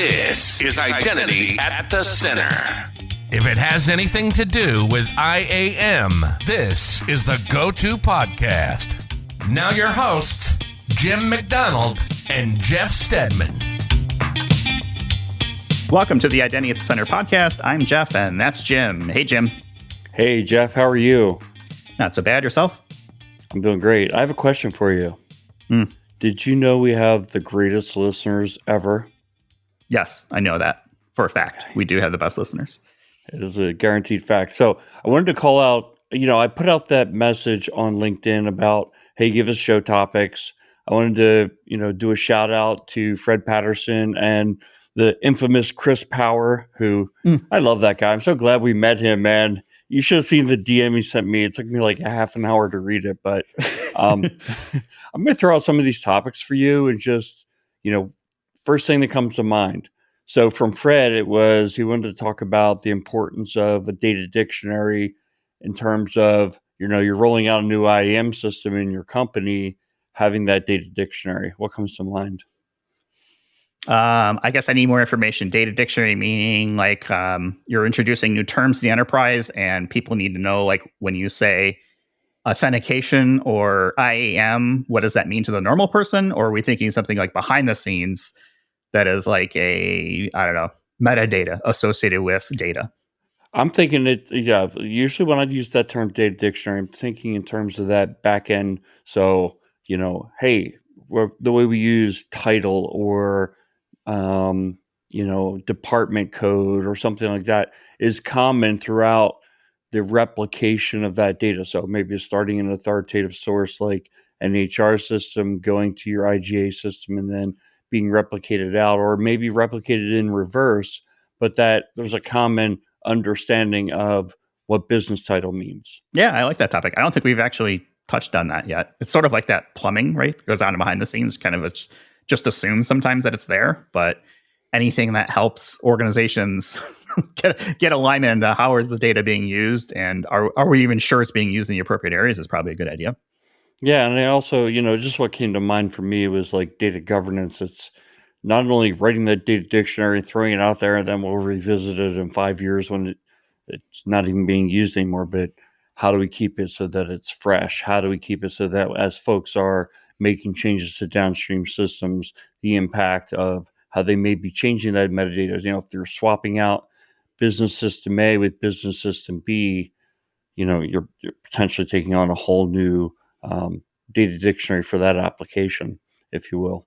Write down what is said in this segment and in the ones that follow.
This is Identity at the Center. If it has anything to do with IAM, this is the go-to podcast. Now your hosts, Jim McDonald and Jeff Steadman. Welcome to the Identity at the Center podcast. I'm Jeff, and that's Jim. Hey, Jim. Hey, Jeff. How are you? Not so bad. Yourself? I'm doing great. I have a question for you. Did you know we have the greatest listeners ever? Yes, I know that for a fact. We do have the best listeners. It is a guaranteed fact. So I wanted to call out, I put out that message on LinkedIn about, hey, give us show topics. I wanted to, do a shout out to Fred Patterson and the infamous Chris Power, who I love that guy. I'm so glad we met him, man. You should have seen the DM he sent me. It took me like a half an hour to read it, but I'm going to throw out some of these topics for you and just, first thing that comes to mind. So from Fred, he wanted to talk about the importance of a data dictionary in terms of, you're rolling out a new IAM system in your company, having that data dictionary. What comes to mind? I guess I need more information. Data dictionary meaning like you're introducing new terms to the enterprise and people need to know, like when you say authentication or IAM, what does that mean to the normal person? Or are we thinking something like behind the scenes that is like metadata associated with data? I'm thinking usually when I use that term data dictionary, I'm thinking in terms of that back end. So, hey, the way we use title or department code or something like that is common throughout the replication of that data. So maybe starting an authoritative source like an HR system, going to your IGA system, and then being replicated out, or maybe replicated in reverse, but that there's a common understanding of what business title means. Yeah, I like that topic. I don't think we've actually touched on that yet. It's sort of like that plumbing, right? It goes on behind the scenes, kind of just assume sometimes that it's there, but anything that helps organizations get alignment into how is the data being used and are we even sure it's being used in the appropriate areas is probably a good idea. Yeah, and I also, just what came to mind for me was like data governance. It's not only writing that data dictionary, throwing it out there, and then we'll revisit it in 5 years when it's not even being used anymore, but how do we keep it so that it's fresh? How do we keep it so that as folks are making changes to downstream systems, the impact of how they may be changing that metadata, if they're swapping out business system A with business system B, you're potentially taking on a whole new data dictionary for that application, if you will.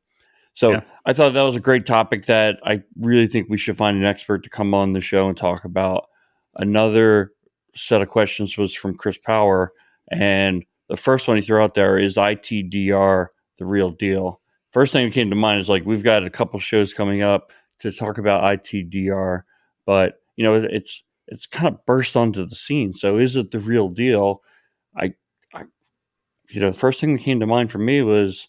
So yeah. I thought that was a great topic that I really think we should find an expert to come on the show and talk about. Another set of questions was from Chris Power, and the first one he threw out there is ITDR the real deal? First thing that came to mind is like we've got a couple shows coming up to talk about ITDR, but it's kind of burst onto the scene. So is it the real deal? The first thing that came to mind for me was,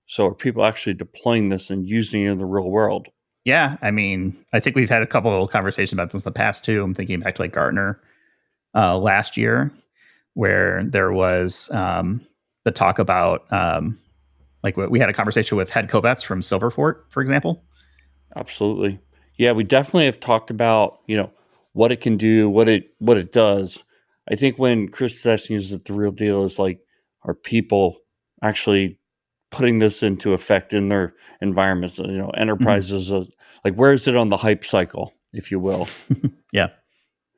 so are people actually deploying this and using it in the real world? Yeah, I mean, I think we've had a couple of conversations about this in the past too. I'm thinking back to like Gartner last year, where there was the talk about we had a conversation with head Kovets from Silverfort, for example. Absolutely. Yeah, we definitely have talked about, what it can do, what it does. I think when Chris is asking, is it the real deal, is like, are people actually putting this into effect in their environments? Enterprises, like where is it on the hype cycle, if you will? Yeah.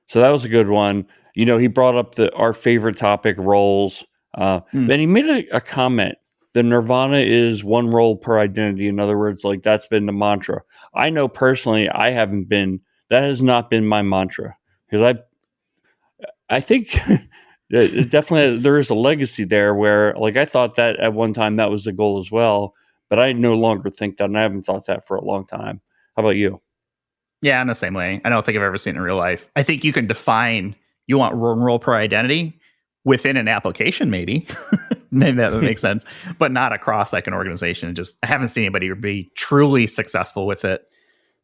So that was a good one. He brought up our favorite topic, roles. Then he made a comment. The nirvana is one role per identity. In other words, like that's been the mantra. I know personally, that has not been my mantra, because I think definitely there is a legacy there where like I thought that at one time that was the goal as well, but I no longer think that, and I haven't thought that for a long time. How about you? Yeah, I'm the same way. I don't think I've ever seen it in real life. I think you can define you want one role per identity within an application, maybe. Maybe that would make sense, but not across like an organization. I haven't seen anybody be truly successful with it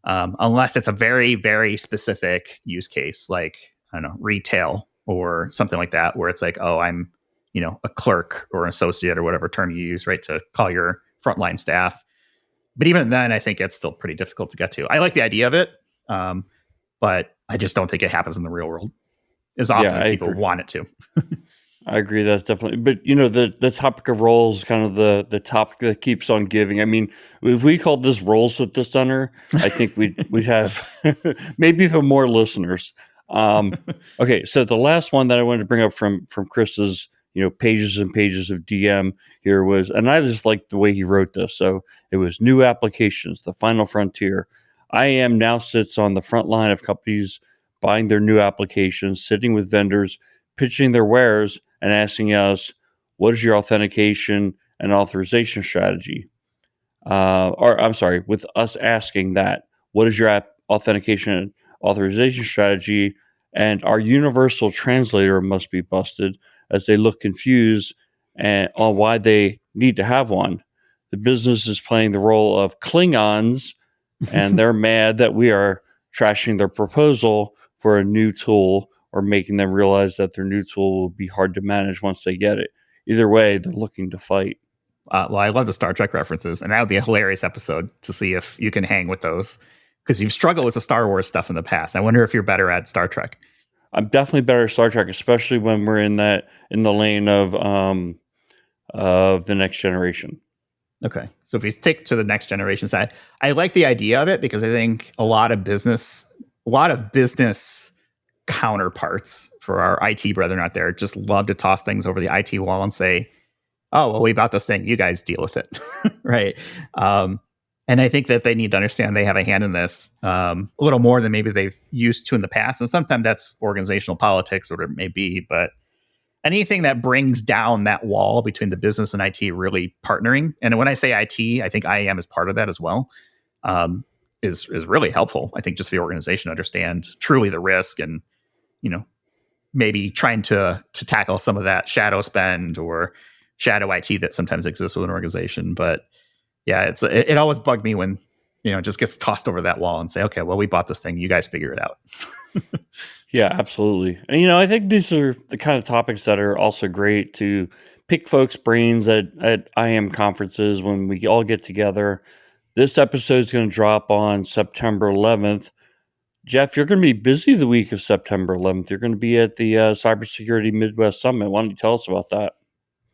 unless it's a very, very specific use case, like, I don't know, retail or something like that, where it's like, oh, I'm, a clerk or an associate or whatever term you use, right, to call your frontline staff. But even then, I think it's still pretty difficult to get to. I like the idea of it, but I just don't think it happens in the real world as often as people want it to. I agree. That's definitely, but the topic of roles, kind of the topic that keeps on giving. I mean, if we called this roles at the center, I think we'd have maybe even more listeners. Okay, so the last one that I wanted to bring up from Chris's pages and pages of DM here was, and I just liked the way he wrote this. So it was new applications, the final frontier. IAM now sits on the front line of companies buying their new applications, sitting with vendors, pitching their wares, and asking us, what is your authentication and authorization strategy? With us asking that, what is your authentication and authorization strategy? And our universal translator must be busted as they look confused on why they need to have one. The business is playing the role of Klingons, and they're mad that we are trashing their proposal for a new tool, or making them realize that their new tool will be hard to manage once they get it. Either way, they're looking to fight. Well, I love the Star Trek references, and that would be a hilarious episode to see if you can hang with those, because you've struggled with the Star Wars stuff in the past. I wonder if you're better at Star Trek. I'm definitely better at Star Trek, especially when we're in the lane of the Next Generation. Okay, so if we stick to the Next Generation side, I like the idea of it because I think a lot of business counterparts for our IT brethren out there just love to toss things over the IT wall and say, oh, well, we bought this thing, you guys deal with it. Right. And I think that they need to understand they have a hand in this a little more than maybe they've used to in the past. And sometimes that's organizational politics, or it may be, but anything that brings down that wall between the business and IT really partnering. And when I say IT, I think IAM is part of that as well. Is really helpful. I think just for the organization to understand truly the risk, and maybe trying to tackle some of that shadow spend or shadow IT that sometimes exists with an organization. But yeah, it always bugged me when it just gets tossed over that wall and say, okay, well, we bought this thing, you guys figure it out. Yeah, absolutely. And I think these are the kind of topics that are also great to pick folks' brains at IAM conferences when we all get together. This episode is going to drop on September 11th. Jeff, you're going to be busy the week of September 11th. You're going to be at the Cybersecurity Midwest Summit. Why don't you tell us about that?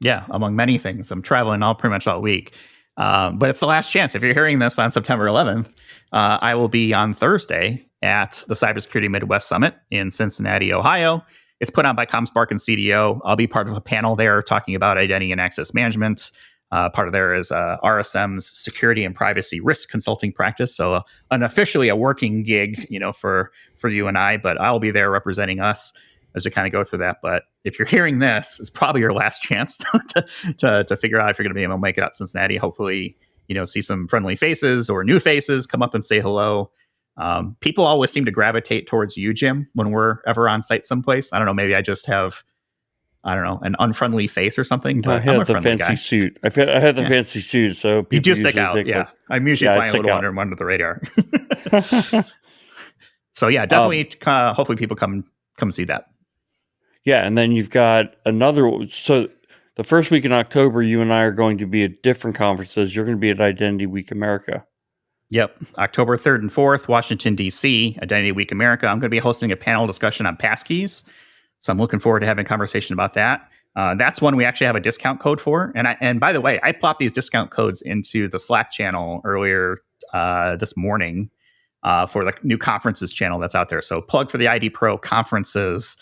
Yeah, among many things. I'm traveling pretty much all week. But it's the last chance. If you're hearing this on September 11th, I will be on Thursday at the Cybersecurity Midwest Summit in Cincinnati, Ohio. It's put on by ComSpark and CDO. I'll be part of a panel there talking about identity and access management. Part of there is RSM's security and privacy risk consulting practice. So unofficially a working gig, for you and I, but I'll be there representing us as we kind of go through that. But if you're hearing this, it's probably your last chance to figure out if you're going to be able to make it out to Cincinnati. Hopefully, see some friendly faces or new faces come up and say hello. People always seem to gravitate towards you, Jim, when we're ever on site someplace. I don't know. Maybe I just have, an unfriendly face or something. But I had the fancy guy. Suit. I had the fancy suit, so people you do stick out. Yeah, I'm usually flying a little under the radar. So yeah, definitely. Hopefully, people come see that. Yeah, and then you've got another. So the first week in October, you and I are going to be at different conferences. You're going to be at Identity Week America. Yep. October 3rd and 4th, Washington, D.C., Identity Week America. I'm going to be hosting a panel discussion on passkeys. So I'm looking forward to having a conversation about that. That's one we actually have a discount code for. And by the way, I plopped these discount codes into the Slack channel earlier this morning for the new conferences channel that's out there. So plug for the ID Pro conferences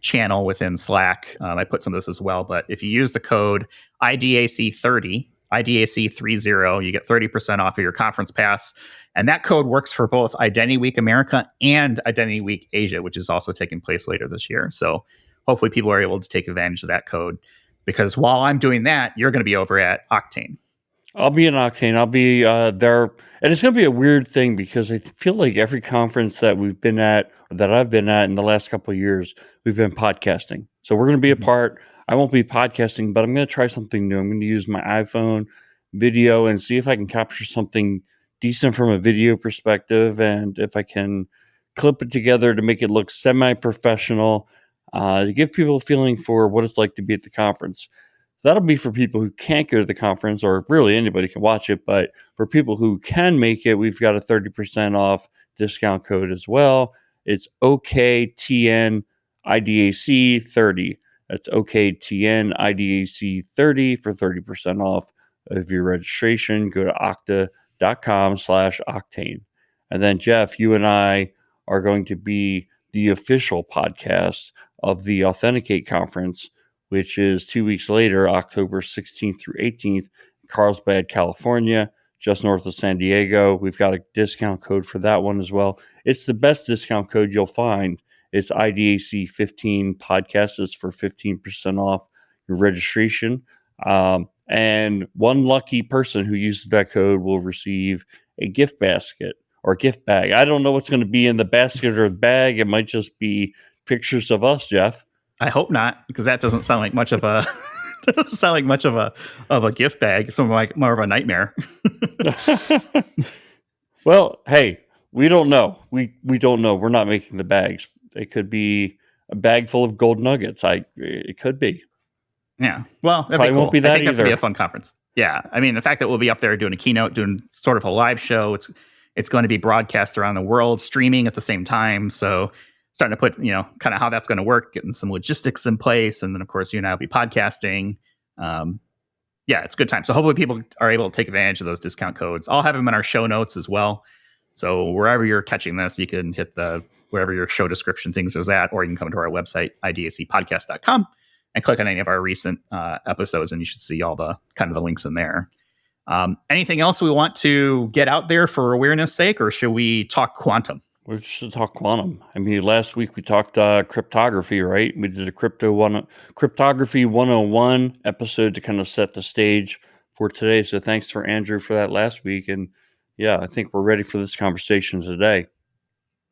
channel within Slack. I put some of this as well, but if you use the code IDAC30, IDAC30, you get 30% off of your conference pass. And that code works for both Identity Week America and Identity Week Asia, which is also taking place later this year. So hopefully people are able to take advantage of that code, because while I'm doing that, you're going to be over at Octane. I'll be in Octane. I'll be there. And it's going to be a weird thing because I feel like every conference that we've been at, or that I've been at in the last couple of years, we've been podcasting. So we're going to be a part. I won't be podcasting, but I'm going to try something new. I'm going to use my iPhone video and see if I can capture something decent from a video perspective, and if I can clip it together to make it look semi-professional, to give people a feeling for what it's like to be at the conference. So that'll be for people who can't go to the conference, or really anybody can watch it. But for people who can make it, we've got a 30% off discount code as well. It's OKTN IDAC 30. That's OKTN IDAC 30 for 30% off of your registration. Go to okta.com/octane. And then, Jeff, you and I are going to be the official podcast of the Authenticate Conference, which is 2 weeks later, October 16th through 18th, Carlsbad, California, just north of San Diego. We've got a discount code for that one as well. It's the best discount code you'll find. It's IDAC 15 podcast is for 15% off your registration. And one lucky person who uses that code will receive a gift basket or gift bag. I don't know what's going to be in the basket or the bag. It might just be pictures of us, Jeff. I hope not, because that doesn't sound like much of a of a gift bag. It's like more of a nightmare. Well, hey, we don't know. We don't know. We're not making the bags. It could be a bag full of gold nuggets. It could be. Yeah. Well, that'd Probably be cool. won't be that I think that's gonna either. be a fun conference. Yeah. I mean, the fact that we'll be up there doing a keynote, doing sort of a live show, it's going to be broadcast around the world, streaming at the same time. So starting to put, kind of how that's going to work, getting some logistics in place. And then, of course, you and I will be podcasting. Yeah, it's a good time. So hopefully people are able to take advantage of those discount codes. I'll have them in our show notes as well. So wherever you're catching this, you can hit wherever your show description things is at, or you can come to our website, idacpodcast.com, and click on any of our recent episodes, and you should see all the kind of the links in there. Anything else we want to get out there for awareness sake, or should we talk quantum? We should talk quantum. I mean, last week we talked cryptography, right? We did a cryptography 101 episode to kind of set the stage for today. So thanks for Andrew for that last week. And yeah, I think we're ready for this conversation today.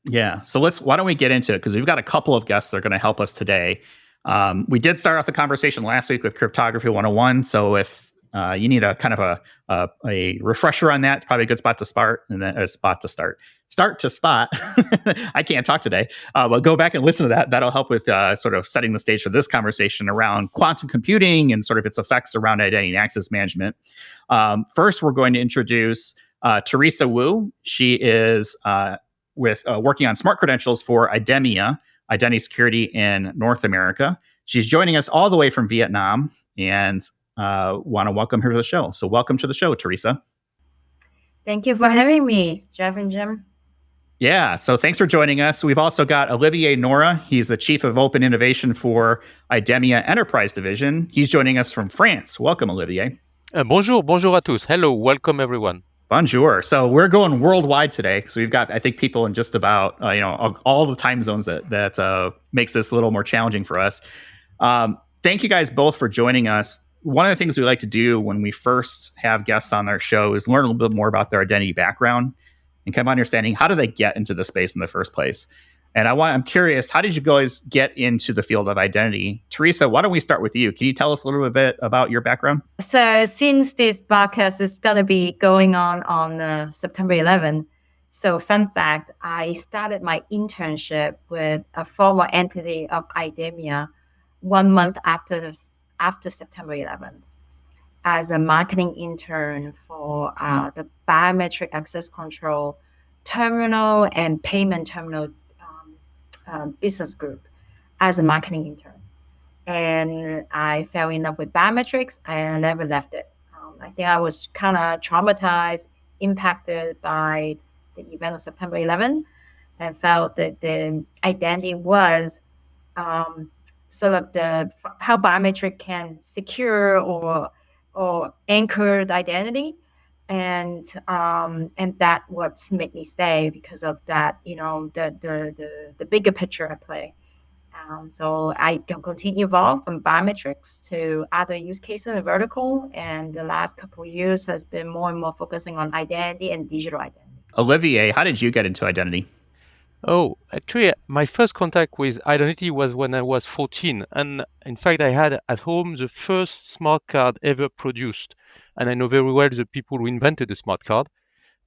Yeah. So why don't we get into it? Because we've got a couple of guests that are going to help us today. We did start off the conversation last week with Cryptography 101. So if you need a kind of a refresher on that, it's probably a good spot to start, and then a spot to start. Start to spot. I can't talk today, but go back and listen to that. That'll help with sort of setting the stage for this conversation around quantum computing and sort of its effects around identity and access management. First, we're going to introduce Teresa Wu. She is working on smart credentials for Idemia, identity security in North America. She's joining us all the way from Vietnam, and want to welcome her to the show. So welcome to the show, Teresa. Thank you for having me, Jeff and Jim. Yeah, so thanks for joining us. We've also got Olivier Nora. He's the Chief of Open Innovation for Idemia Enterprise Division. He's joining us from France. Welcome, Olivier. Bonjour à tous. Hello, welcome everyone. Bonjour. So we're going worldwide today. So we've got, I think, people in just about, all the time zones that makes this a little more challenging for us. Thank you guys both for joining us. One of the things we like to do when we first have guests on our show is learn a little bit more about their identity background and kind of understanding how do they get into the space in the first place. And I'm curious, how did you guys get into the field of identity? Teresa, why don't we start with you? Can you tell us a little bit about your background? So since this podcast is going to be going on September 11th, so fun fact, I started my internship with a former entity of Idemia 1 month after September 11th as a marketing intern for the biometric access control terminal and payment terminal business group as a marketing intern. And I fell in love with biometrics and I never left it. I think I was kind of traumatized, impacted by the event of September 11th, and felt that the identity was sort of how biometric can secure or anchor the identity, and that what's made me stay because of that, the bigger picture at play. So I can continue evolve from biometrics to other use cases and vertical, and the last couple of years has been more and more focusing on identity and digital identity. Olivier, how did you get into identity? Oh, actually, my first contact with identity was when I was 14. And in fact, I had at home the first smart card ever produced. And I know very well the people who invented the smart card.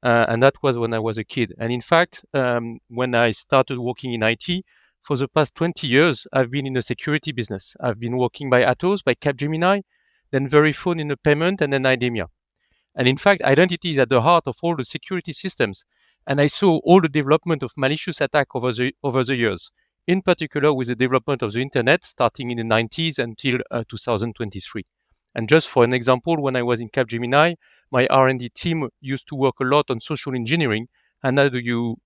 And that was when I was a kid. And in fact, when I started working in IT, for the past 20 years, I've been in the security business. I've been working by Atos, by Capgemini, then Verifone in the payment, and then Idemia. And in fact, identity is at the heart of all the security systems. And I saw all the development of malicious attack over the years, in particular with the development of the internet starting in the 90s until 2023. And just for an example, when I was in Capgemini, my R&D team used to work a lot on social engineering. And how do you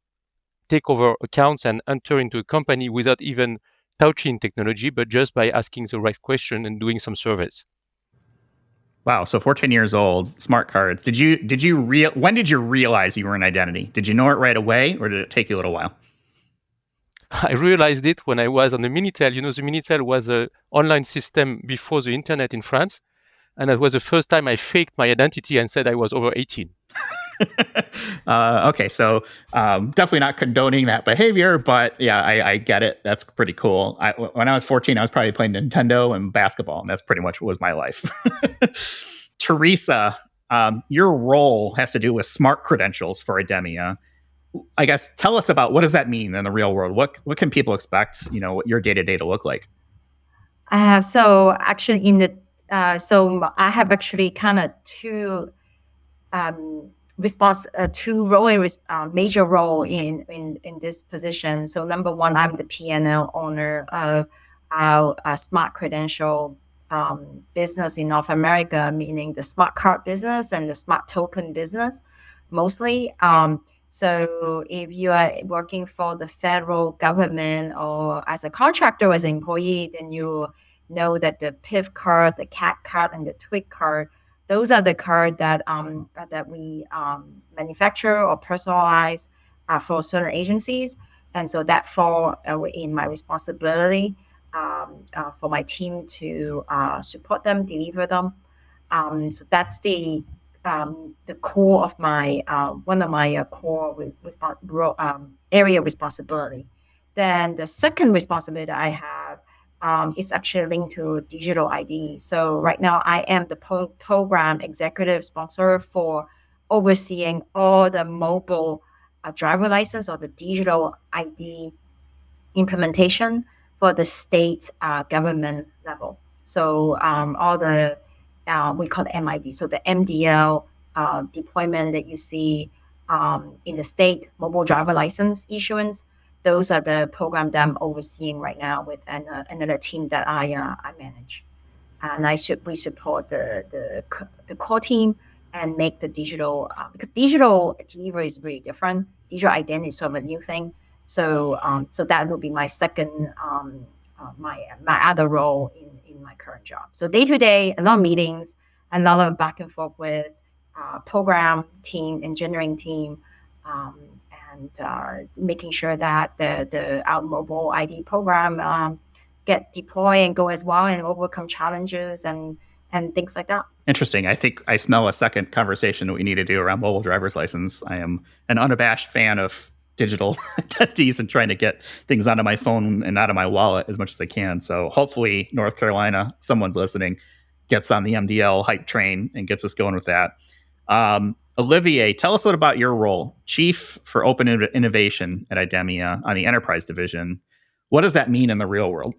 take over accounts and enter into a company without even touching technology, but just by asking the right question and doing some surveys? Wow. So 14 years old, smart cards. When did you realize you were an identity? Did you know it right away, or did it take you a little while? I realized it when I was on the Minitel. The Minitel was an online system before the internet in France. And that was the first time I faked my identity and said I was over 18. Okay, so definitely not condoning that behavior, but yeah, I get it. That's pretty cool. When I was 14, I was probably playing Nintendo and basketball, and that's pretty much what was my life. Teresa, your role has to do with smart credentials for Idemia. I guess tell us about what does that mean in the real world? What can people expect? What your day-to-day to look like? So actually, so I have actually kind of two major role in this position. So number one, I'm the P&L owner of our smart credential business in North America, meaning the smart card business and the smart token business, mostly. So if you are working for the federal government or as a contractor or as an employee, then you know that the PIF card, the CAT card, and the TWIC card, those are the cards that we manufacture or personalize for certain agencies. And so that fall in my responsibility for my team to support them, deliver them. So that's the core of my one of my core area of responsibility. Then the second responsibility that I have is actually linked to digital ID. So right now I am the program executive sponsor for overseeing all the mobile driver license or the digital ID implementation for the state government level. So all the we call it MID. So the MDL deployment that you see in the state mobile driver license issuance, those are the program that I'm overseeing right now with another team that I manage. And we support the core team and make the digital, because digital delivery is really different. Digital identity is sort of a new thing. So that will be my second, my other role in my current job. So day to day, a lot of meetings, a lot of back and forth with program team, engineering team, and making sure that our mobile ID program get deployed and go as well and overcome challenges and things like that. Interesting. I think I smell a second conversation that we need to do around mobile driver's license. I am an unabashed fan of digital identities and trying to get things onto my phone and out of my wallet as much as I can. So hopefully North Carolina, someone's listening, gets on the MDL hype train and gets us going with that. Olivier, tell us a little about your role, Chief for Open Innovation at Idemia on the Enterprise Division. What does that mean in the real world?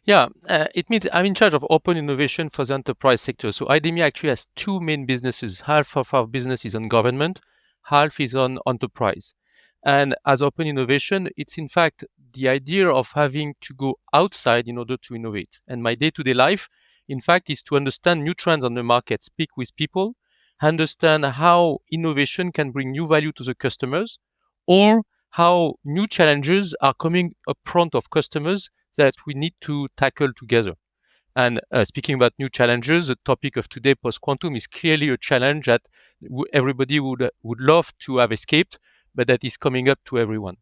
Yeah, it means I'm in charge of open innovation for the enterprise sector. So Idemia actually has two main businesses. Half of our business is on government, half is on enterprise. And as open innovation, it's in fact the idea of having to go outside in order to innovate. And my day-to-day life, in fact, is to understand new trends on the market, speak with people, understand how innovation can bring new value to the customers, or how new challenges are coming up front of customers that we need to tackle together. And speaking about new challenges, the topic of today, post-quantum, is clearly a challenge that everybody would love to have escaped, but that is coming up to everyone.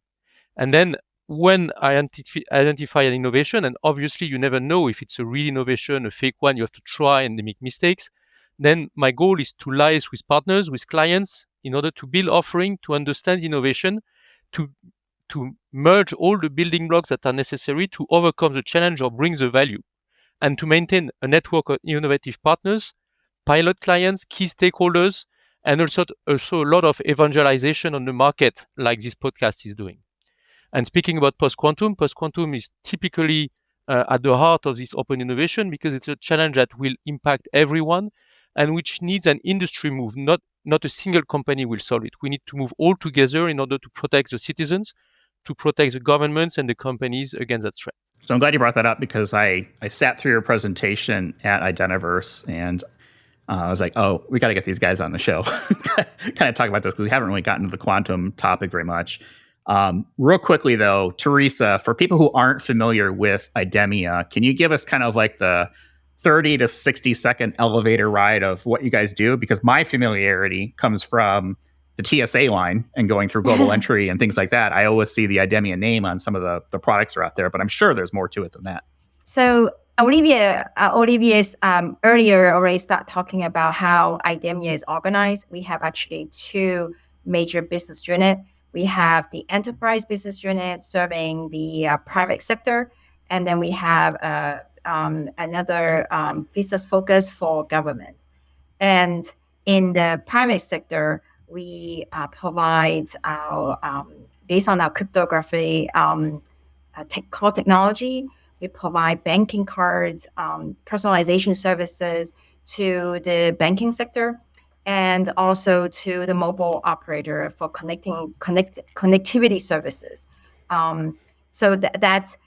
And then when I identify an innovation, and obviously you never know if it's a real innovation, a fake one, you have to try and make mistakes, then my goal is to liaise with partners, with clients, in order to build offering, to understand innovation, to merge all the building blocks that are necessary to overcome the challenge or bring the value, and to maintain a network of innovative partners, pilot clients, key stakeholders, and also a lot of evangelization on the market like this podcast is doing. And speaking about post-quantum is typically at the heart of this open innovation, because it's a challenge that will impact everyone and which needs an industry move. Not a single company will solve it. We need to move all together in order to protect the citizens, to protect the governments and the companies against that threat. So I'm glad you brought that up, because I sat through your presentation at Identiverse, and I was like, oh, we got to get these guys on the show. Kind of talk about this, because we haven't really gotten to the quantum topic very much. Real quickly, though, Teresa, for people who aren't familiar with Idemia, can you give us kind of like the 30 to 60 second elevator ride of what you guys do? Because my familiarity comes from the TSA line and going through global entry and things like that. I always see the Idemia name on some of the products that are out there, but I'm sure there's more to it than that. So Olivier's earlier already started talking about how Idemia is organized. We have actually two major business units. We have the enterprise business unit serving the private sector, and then we have another business focus for government. And in the private sector, we provide our, based on our cryptography core technology, we provide banking cards, personalization services to the banking sector, and also to the mobile operator for connectivity services. So that's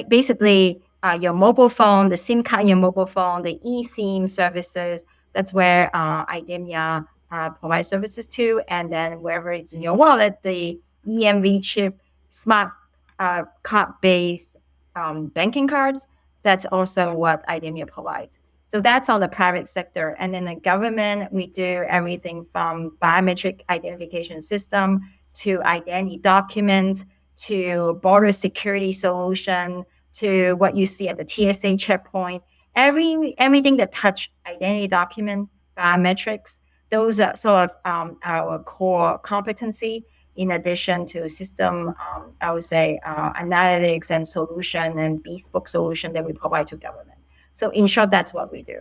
basically your mobile phone, the SIM card in your mobile phone, the eSIM services. That's where Idemia provides services to. And then wherever it's in your wallet, the EMV chip, smart card-based banking cards, that's also what Idemia provides. So that's on the private sector. And in the government, we do everything from biometric identification system to identity documents to border security solution to what you see at the TSA checkpoint. Everything that touch identity document, biometrics, those are sort of our core competency, in addition to system, I would say, analytics and solution and bespoke solution that we provide to government. So in short, that's what we do.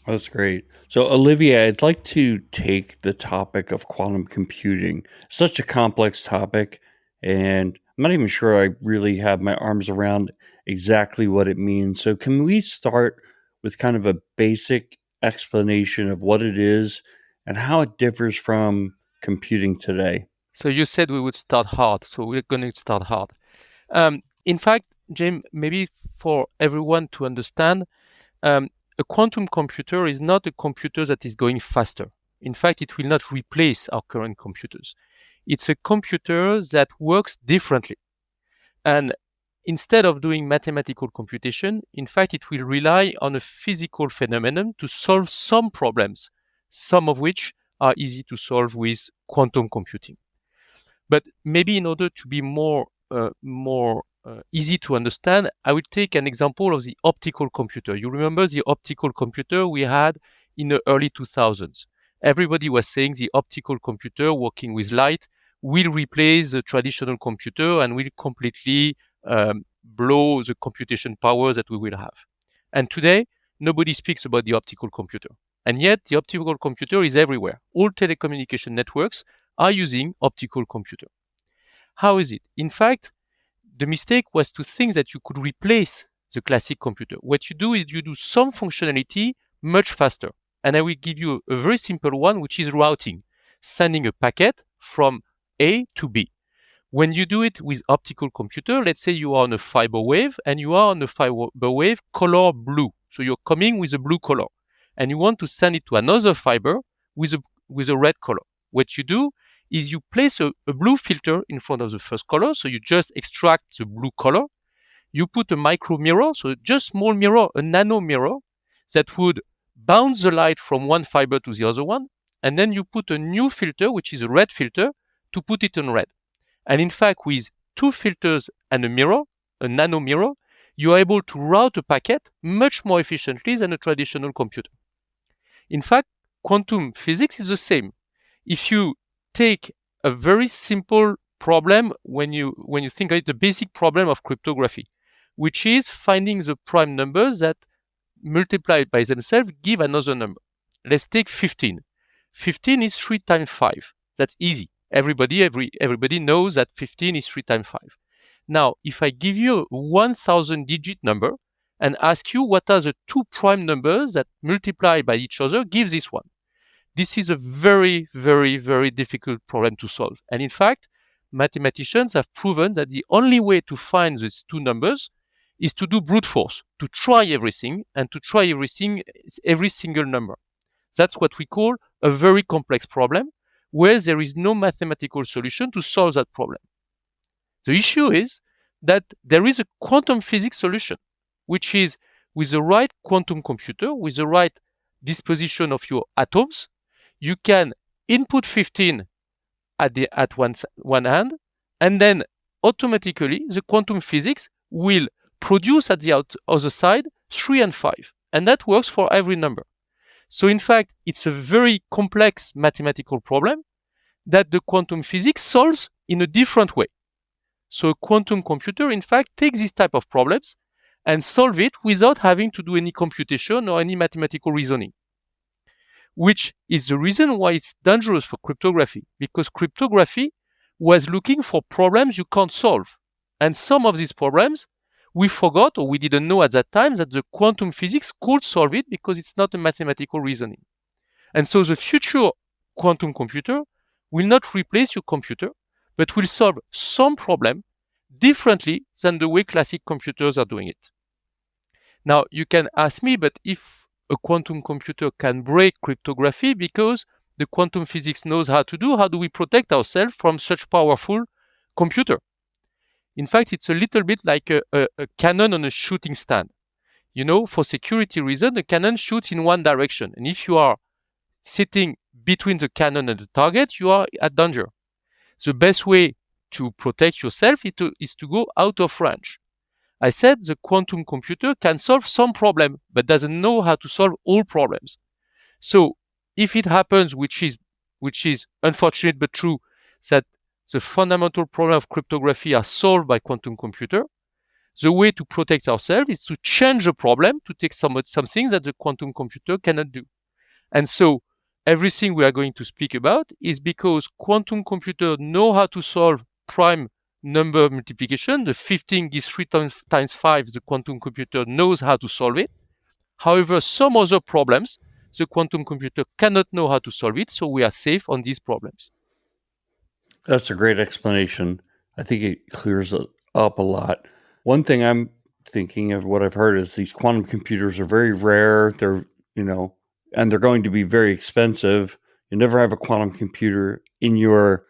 That's great. So Olivier, I'd like to take the topic of quantum computing, such a complex topic, and I'm not even sure I really have my arms around exactly what it means. So can we start with kind of a basic explanation of what it is and how it differs from computing today? So you said we would start hard, so we're going to start hard. In fact, James, maybe for everyone to understand, a quantum computer is not a computer that is going faster. In fact, it will not replace our current computers. It's a computer that works differently. And instead of doing mathematical computation, in fact, it will rely on a physical phenomenon to solve some problems, some of which are easy to solve with quantum computing. But maybe in order to be more easy to understand, I will take an example of the optical computer. You remember the optical computer we had in the early 2000s. Everybody was saying the optical computer working with light will replace the traditional computer and will completely blow the computation power that we will have. And today, nobody speaks about the optical computer. And yet, the optical computer is everywhere. All telecommunication networks are using optical computer. How is it? In fact, the mistake was to think that you could replace the classic computer. What you do is you do some functionality much faster. And I will give you a very simple one, which is routing, sending a packet from A to B. When you do it with optical computer, let's say you are on a fiber wave and you are on a fiber wave color blue. So you're coming with a blue color and you want to send it to another fiber with a red color. What you do is you place a blue filter in front of the first color. So you just extract the blue color. You put a micro mirror, so just small mirror, a nano mirror that would bounce the light from one fiber to the other one. And then you put a new filter, which is a red filter, to put it on red. And in fact, with two filters and a mirror, a nano mirror, you are able to route a packet much more efficiently than a traditional computer. In fact, quantum physics is the same. If you take a very simple problem when you think of it, the basic problem of cryptography, which is finding the prime numbers that multiplied by themselves give another number. Let's take 15. 15 is 3 times 5. That's easy. Everybody knows that 15 is 3 times 5. Now, if I give you a 1,000-digit number and ask you what are the two prime numbers that multiply by each other gives this one. This is a very, very, very difficult problem to solve. And in fact, mathematicians have proven that the only way to find these two numbers is to do brute force, to try everything and to try every single number. That's what we call a very complex problem where there is no mathematical solution to solve that problem. The issue is that there is a quantum physics solution, which is with the right quantum computer, with the right disposition of your atoms, you can input 15 at one hand, and then automatically the quantum physics will produce at the other side 3 and 5. And that works for every number. So in fact, it's a very complex mathematical problem that the quantum physics solves in a different way. So a quantum computer, in fact, takes this type of problems and solve it without having to do any computation or any mathematical reasoning, which is the reason why it's dangerous for cryptography, because cryptography was looking for problems you can't solve. And some of these problems, we forgot or we didn't know at that time that the quantum physics could solve it because it's not a mathematical reasoning. And so the future quantum computer will not replace your computer, but will solve some problem differently than the way classic computers are doing it. Now, you can ask me, but if a quantum computer can break cryptography because the quantum physics knows how do we protect ourselves from such powerful computer? In fact, it's a little bit like a cannon on a shooting stand. You know, for security reasons, the cannon shoots in one direction. And if you are sitting between the cannon and the target, you are at danger. The best way to protect yourself is to go out of range. I said the quantum computer can solve some problem, but doesn't know how to solve all problems. So if it happens, which is unfortunate but true, that the fundamental problem of cryptography are solved by quantum computer, the way to protect ourselves is to change the problem, to take some things that the quantum computer cannot do. And so everything we are going to speak about is because quantum computers know how to solve prime number multiplication. The 15 gives 3 times 5. The quantum computer knows how to solve it. However, some other problems, the quantum computer cannot know how to solve it, so we are safe on these problems. That's a great explanation. I think it clears it up a lot. One thing I'm thinking of what I've heard is these quantum computers are very rare. They're, and they're going to be very expensive. You never have a quantum computer in your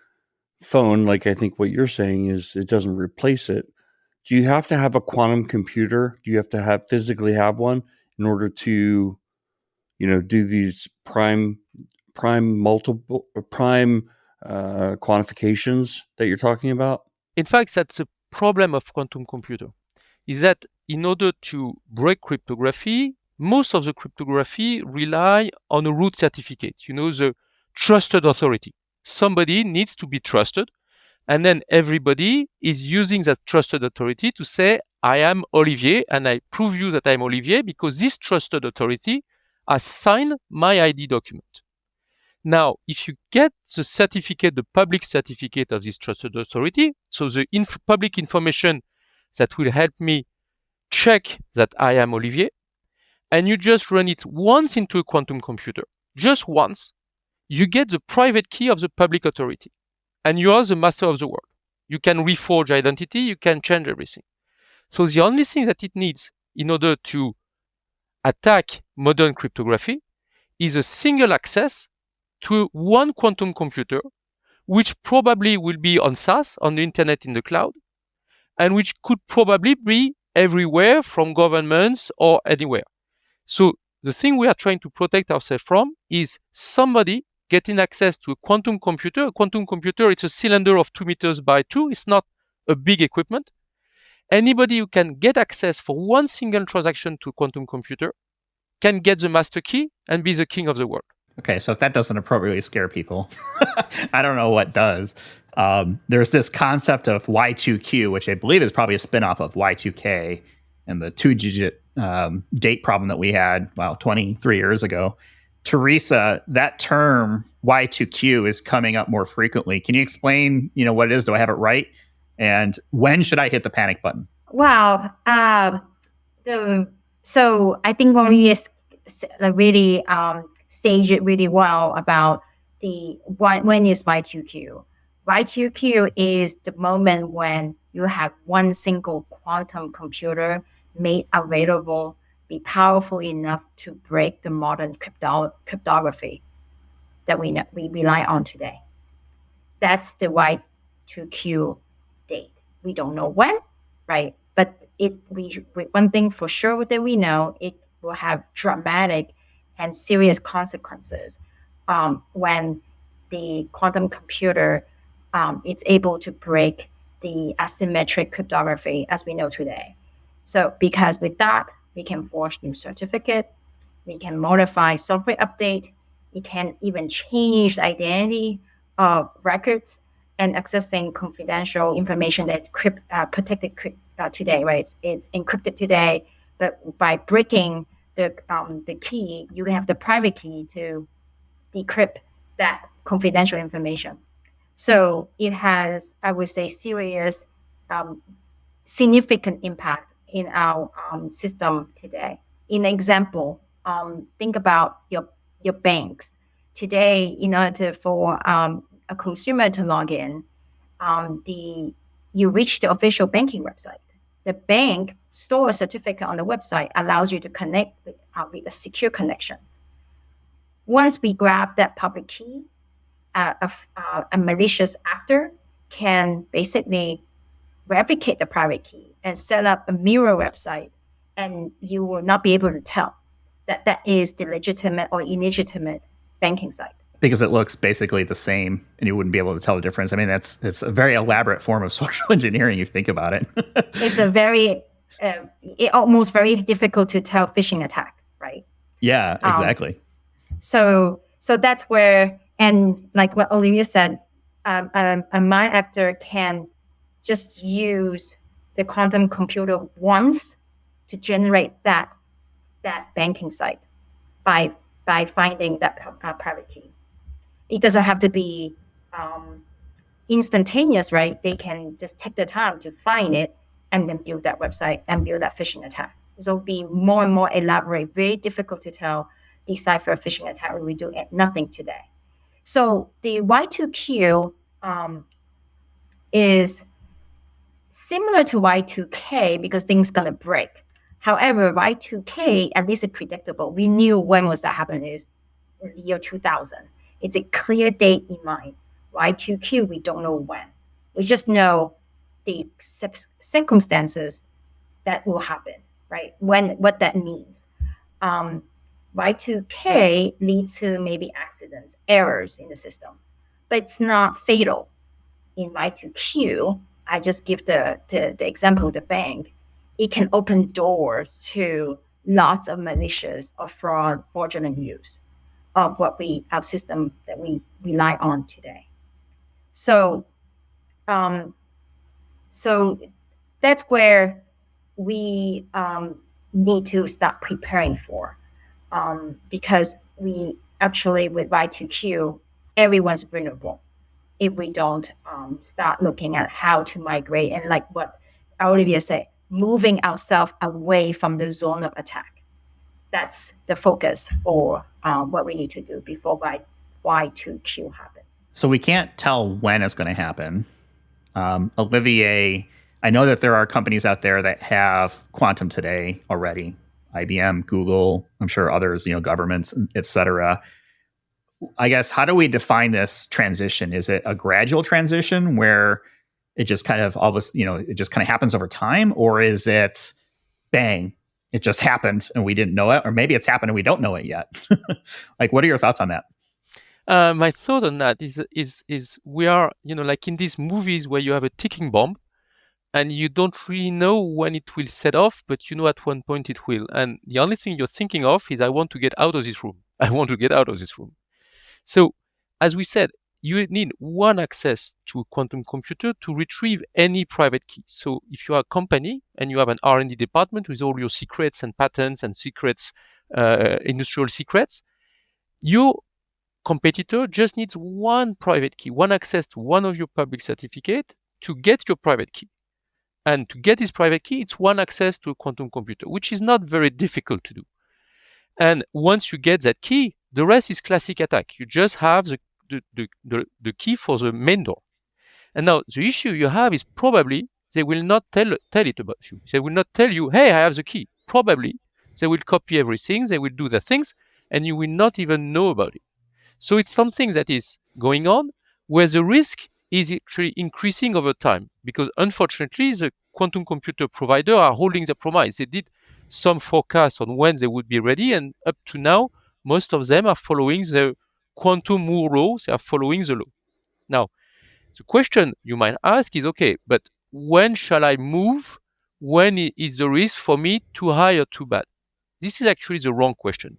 phone. Like I think what you're saying is it doesn't replace it. Do you have to have a quantum computer? Do you have to physically have one in order to, do these prime quantifications that you're talking about? In fact, that's the problem of quantum computer, is that in order to break cryptography, most of the cryptography rely on a root certificate, the trusted authority. Somebody needs to be trusted, and then everybody is using that trusted authority to say, I am Olivier, and I prove you that I'm Olivier because this trusted authority has signed my ID document. Now, if you get the certificate, the public certificate of this trusted authority, so the public information that will help me check that I am Olivier, and you just run it once into a quantum computer, just once, you get the private key of the public authority, and you are the master of the world. You can reforge identity, you can change everything. So the only thing that it needs in order to attack modern cryptography is a single access to one quantum computer, which probably will be on SaaS, on the internet in the cloud, and which could probably be everywhere from governments or anywhere. So the thing we are trying to protect ourselves from is somebody getting access to a quantum computer. A quantum computer, it's a cylinder of 2 meters by 2. It's not a big equipment. Anybody who can get access for one single transaction to a quantum computer can get the master key and be the king of the world. Okay, so if that doesn't appropriately scare people, I don't know what does. There's this concept of Y2Q, which I believe is probably a spinoff of Y2K and the 2-digit date problem that we had, 23 years ago. Teresa, that term Y2Q is coming up more frequently. Can you explain, what it is? Do I have it right? And when should I hit the panic button? Wow. So I think when we really stage it really well about when is Y2Q. Y2Q is the moment when you have one single quantum computer made available, be powerful enough to break the modern cryptography that we rely on today. That's the Y2Q date. We don't know when, right? But one thing for sure that we know, it will have dramatic and serious consequences when the quantum computer is able to break the asymmetric cryptography as we know today. So because with that, we can forge new certificate, we can modify software update, we can even change the identity of records and accessing confidential information that's protected today, right? It's encrypted today, but by breaking the key, you have the private key to decrypt that confidential information. So it has, I would say, serious, significant impact in our system today. In example, think about your banks. Today, in order for a consumer to log in, you reach the official banking website. The bank store a certificate on the website, allows you to connect with a secure connections. Once we grab that public key, a malicious actor can basically replicate the private key and set up a mirror website, and you will not be able to tell that is the legitimate or illegitimate banking site. Because it looks basically the same and you wouldn't be able to tell the difference. I mean, it's a very elaborate form of social engineering if you think about it. It's a very, almost very difficult to tell phishing attack, right? Yeah, exactly. So that's where, and like what Olivier said, a mind actor can just use the quantum computer once to generate that banking site by finding that private key. It doesn't have to be instantaneous, right? They can just take the time to find it and then build that website and build that phishing attack. This will be more and more elaborate, very difficult to tell, decipher a phishing attack when we do nothing today. So the Y2Q is similar to Y2K because things gonna break. However, Y2K, at least it's predictable. We knew when was that happening, is the year 2000. It's a clear date in mind. Y2Q, we don't know when. We just know the circumstances that will happen, right? What that means. Y2K leads to maybe accidents, errors in the system, but it's not fatal. In Y2Q, I just give the example of the bank. It can open doors to lots of malicious or fraudulent use of our system that we rely on today. So that's where we need to start preparing for, because we actually, with Y2Q, everyone's vulnerable if we don't start looking at how to migrate and, like what Olivier said, moving ourselves away from the zone of attack. That's the focus for what we need to do before Y2Q happens. So we can't tell when it's going to happen. Olivier, I know that there are companies out there that have quantum today already. IBM, Google, I'm sure others, governments, et cetera. I guess, how do we define this transition? Is it a gradual transition where it just kind of it just kind of happens over time? Or is it bang, it just happened and we didn't know it? Or maybe it's happened and we don't know it yet. Like, what are your thoughts on that? My thought on that is we are, like in these movies where you have a ticking bomb and you don't really know when it will set off, but at one point it will. And the only thing you're thinking of is, I want to get out of this room. I want to get out of this room. So, as we said, you need one access to a quantum computer to retrieve any private key. So if you are a company and you have an R&D department with all your secrets and patents and secrets, industrial secrets, your competitor just needs one private key, one access to one of your public certificate to get your private key. And to get this private key, it's one access to a quantum computer, which is not very difficult to do. And once you get that key, the rest is classic attack. You just have the key for the main door. And now the issue you have is probably they will not tell it about you. They will not tell you, hey, I have the key. Probably they will copy everything, they will do the things, and you will not even know about it. So it's something that is going on where the risk is actually increasing over time, because unfortunately the quantum computer provider are holding the promise. They did some forecasts on when they would be ready, and up to now, most of them are following the quantum Moore law. They are following the law. Now, the question you might ask is, okay, but when shall I move? When is the risk for me too high or too bad? This is actually the wrong question.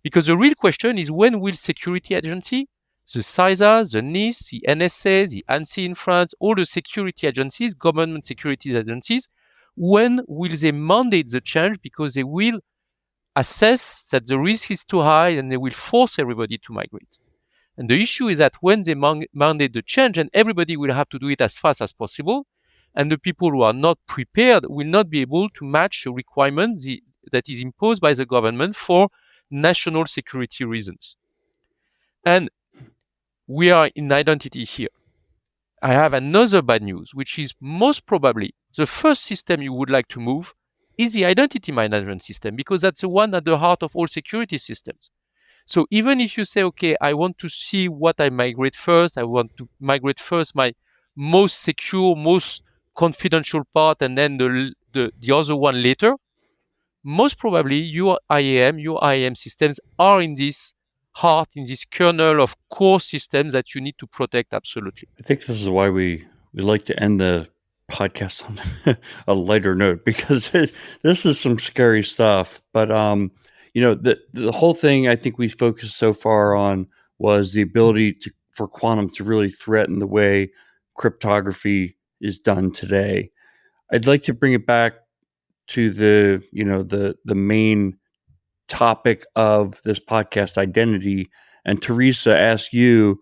Because the real question is, when will security agency, the CISA, the NIST, the NSA, the ANSI in France, all the security agencies, government security agencies, when will they mandate the change? Because they will assess that the risk is too high and they will force everybody to migrate. And the issue is that when they mandate the change, and everybody will have to do it as fast as possible, and the people who are not prepared will not be able to match the requirement that is imposed by the government for national security reasons. And we are in identity here. I have another bad news, which is most probably the first system you would like to move is the identity management system, because that's the one at the heart of all security systems. So even if you say, okay, I want to see what I migrate first, I want to migrate first my most secure, most confidential part, and then the other one later, most probably your IAM systems are in this heart, in this kernel of core systems that you need to protect absolutely. I think this is why we like to end the podcast on a lighter note, because this is some scary stuff. But the whole thing I think we focused so far on was the ability for quantum to really threaten the way cryptography is done today. I'd like to bring it back to the main topic of this podcast, identity. And Teresa, ask you,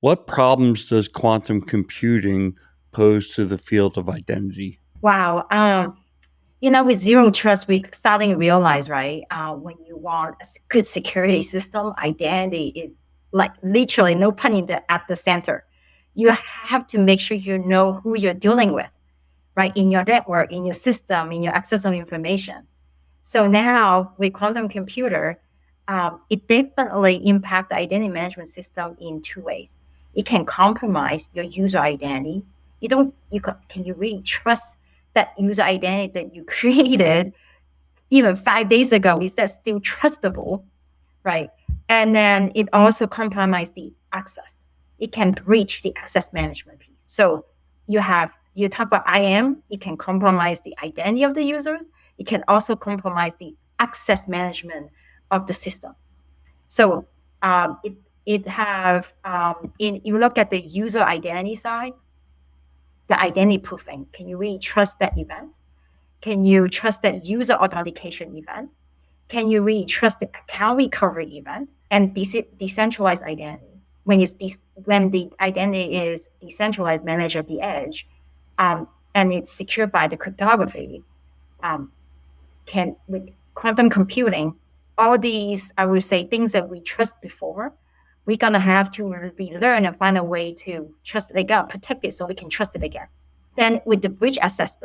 what problems does quantum computing pose to the field of identity? Wow. With zero trust, we're starting to realize, right? When you want a good security system, identity is like literally, no pun intended, at the center. You have to make sure you know who you're dealing with, right? In your network, in your system, in your access of information. So now with quantum computer, it definitely impacts the identity management system in two ways. It can compromise your user identity. Can you really trust that user identity that you created even 5 days ago? Is that still trustable, right? And then it also compromises the access. It can breach the access management piece. So you talk about IAM, it can compromise the identity of the users. It can also compromise the access management of the system. So you look at the user identity side, the identity proofing. Can you really trust that event? Can you trust that user authentication event? Can you really trust the account recovery event? And decentralized identity. When the identity is decentralized, managed at the edge, and it's secured by the cryptography, with quantum computing, all these, I would say, things that we trust before, we're gonna have to relearn and find a way to trust it again, protect it so we can trust it again. Then with the breach access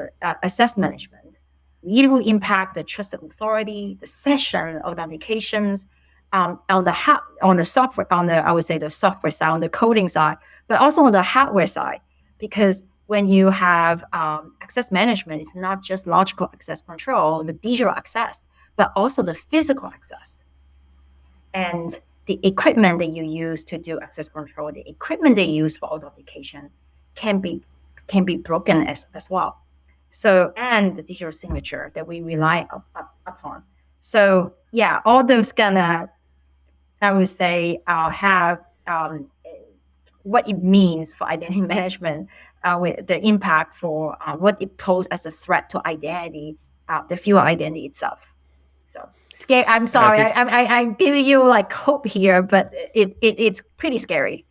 management, it will impact the trusted authority, the session authentications, on the software, I would say the software side, on the coding side, but also on the hardware side, because when you have access management, it's not just logical access control, the digital access, but also the physical access. And the equipment that you use to do access control, the equipment they use for authentication can be broken as well. So, and the digital signature that we rely upon. So yeah, all those gonna, I would say, have what it means for identity management, with the impact for what it poses as a threat to identity, the field of identity itself. So scary. I'm sorry, I'm giving you like hope here, but it's pretty scary.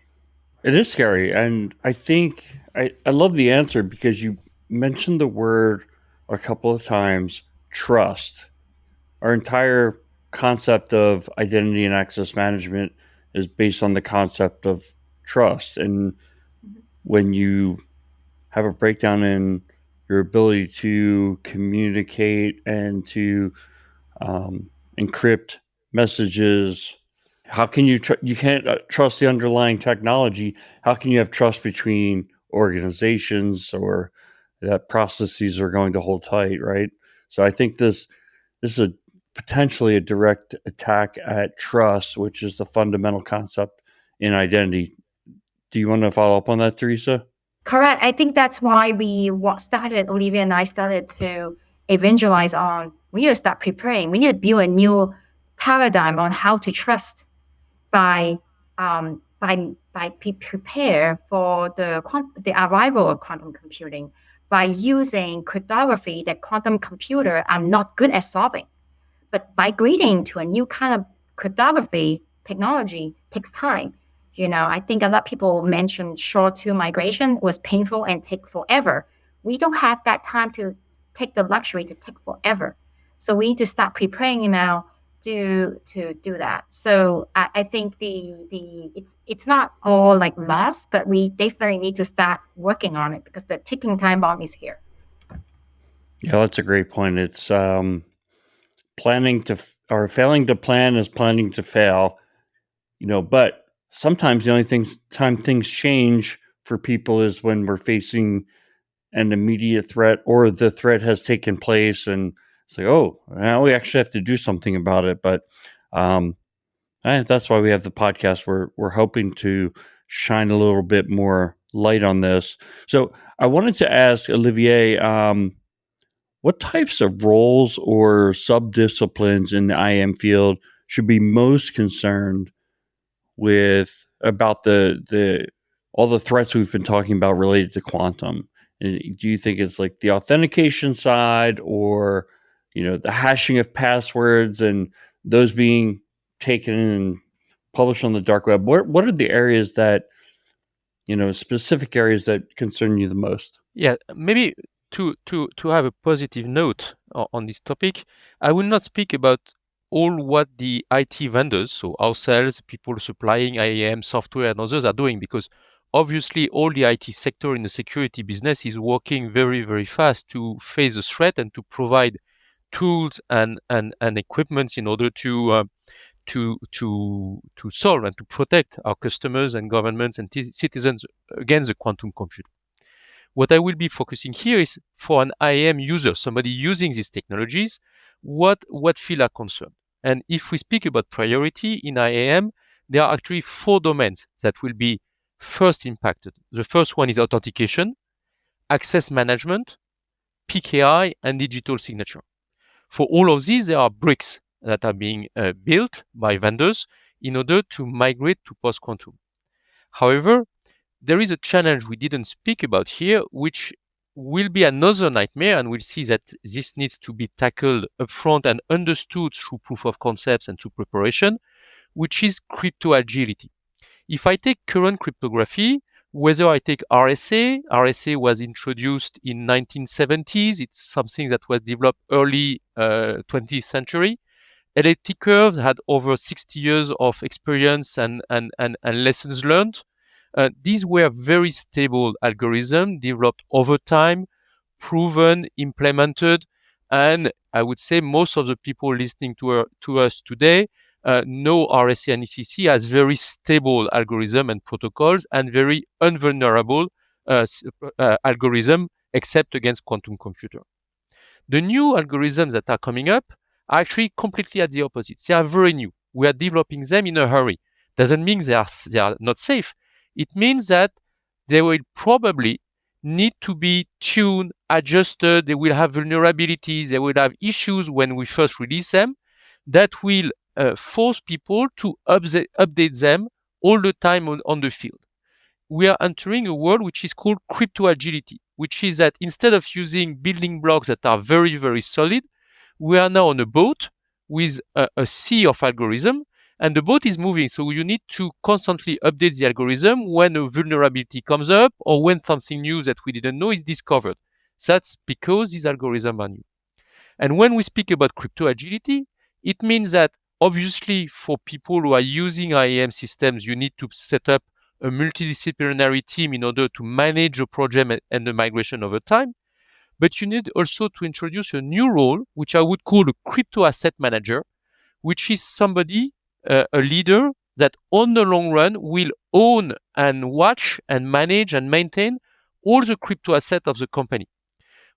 It is scary. And I think I love the answer because you mentioned the word a couple of times, trust. Our entire concept of identity and access management is based on the concept of trust. And when you have a breakdown in your ability to communicate and to encrypt messages, how can you you can't trust the underlying technology? How can you have trust between organizations or that processes are going to hold tight, right? So I think this is a potentially a direct attack at trust, which is the fundamental concept in identity. Do you want to follow up on that, Teresa? Correct. I think that's why Olivia and I started to evangelize on, we need to start preparing. We need to build a new paradigm on how to trust by prepare for the arrival of quantum computing by using cryptography that quantum computer are not good at solving. But migrating to a new kind of cryptography technology takes time. I think a lot of people mentioned SHA-2 migration was painful and take forever. We don't have that time to take the luxury to take forever. So we need to start preparing now to do that. So I think it's not all like lost, but we definitely need to start working on it because the ticking time bomb is here. Yeah, that's a great point. It's planning to or failing to plan is planning to fail. But sometimes the only time things change for people is when we're facing an immediate threat or the threat has taken place and it's like, oh, now we actually have to do something about it. But that's why we have the podcast. We're hoping to shine a little bit more light on this. So I wanted to ask Olivier, what types of roles or sub-disciplines in the IAM field should be most concerned with about the all the threats we've been talking about related to quantum? Do you think it's like the authentication side or, the hashing of passwords and those being taken and published on the dark web? What are the areas that, specific areas that concern you the most? Yeah, maybe to have a positive note on this topic, I will not speak about all what the IT vendors, so ourselves, people supplying IAM software and others are doing, because obviously all the IT sector in the security business is working very, very fast to face the threat and to provide tools and equipments in order to solve and to protect our customers and governments and citizens against the quantum computer. What I will be focusing here is for an IAM user, somebody using these technologies, what field are concerned. And if we speak about priority in IAM, there are actually 4 domains that will be first impacted. The first one is authentication, access management, PKI, and digital signature. For all of these, there are bricks that are being built by vendors in order to migrate to post-quantum. However, there is a challenge we didn't speak about here, which will be another nightmare, and we'll see that this needs to be tackled upfront and understood through proof of concepts and through preparation, which is crypto agility. If I take current cryptography, whether I take RSA was introduced in 1970s. It's something that was developed early 20th century. Elliptic curve had over 60 years of experience and lessons learned. These were very stable algorithms developed over time, proven, implemented, and I would say most of the people listening to us today know RSA and ECC as very stable algorithm and protocols and very invulnerable algorithm except against quantum computer. The new algorithms that are coming up are actually completely at the opposite. They are very new. We are developing them in a hurry. Doesn't mean they are not safe. It means that they will probably need to be tuned, adjusted. They will have vulnerabilities. They will have issues when we first release them that will force people to update them all the time on the field. We are entering a world which is called crypto agility, which is that instead of using building blocks that are very, very solid, we are now on a boat with a sea of algorithm, and the boat is moving. So you need to constantly update the algorithm when a vulnerability comes up or when something new that we didn't know is discovered. That's because these algorithms are new. And when we speak about crypto agility, it means that obviously for people who are using IAM systems, you need to set up a multidisciplinary team in order to manage a project and the migration over time. But you need also to introduce a new role, which I would call a crypto asset manager, which is somebody, a leader that on the long run will own and watch and manage and maintain all the crypto assets of the company,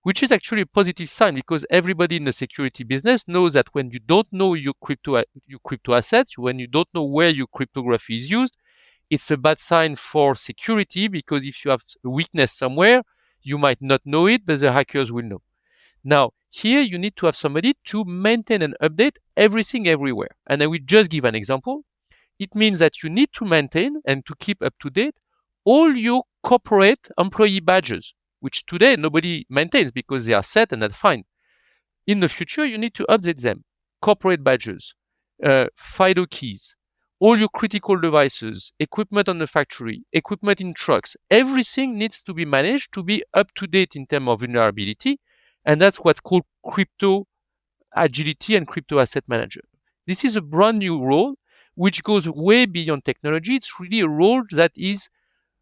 which is actually a positive sign because everybody in the security business knows that when you don't know your crypto assets, when you don't know where your cryptography is used, it's a bad sign for security because if you have a weakness somewhere, you might not know it, but the hackers will know. Now, here you need to have somebody to maintain and update everything everywhere. And I will just give an example. It means that you need to maintain and to keep up to date all your corporate employee badges, which today nobody maintains because they are set and that's fine. In the future, you need to update them. Corporate badges, FIDO keys, all your critical devices, equipment on the factory, equipment in trucks, everything needs to be managed to be up to date in terms of vulnerability. And that's what's called crypto agility and crypto asset manager. This is a brand new role, which goes way beyond technology. It's really a role that is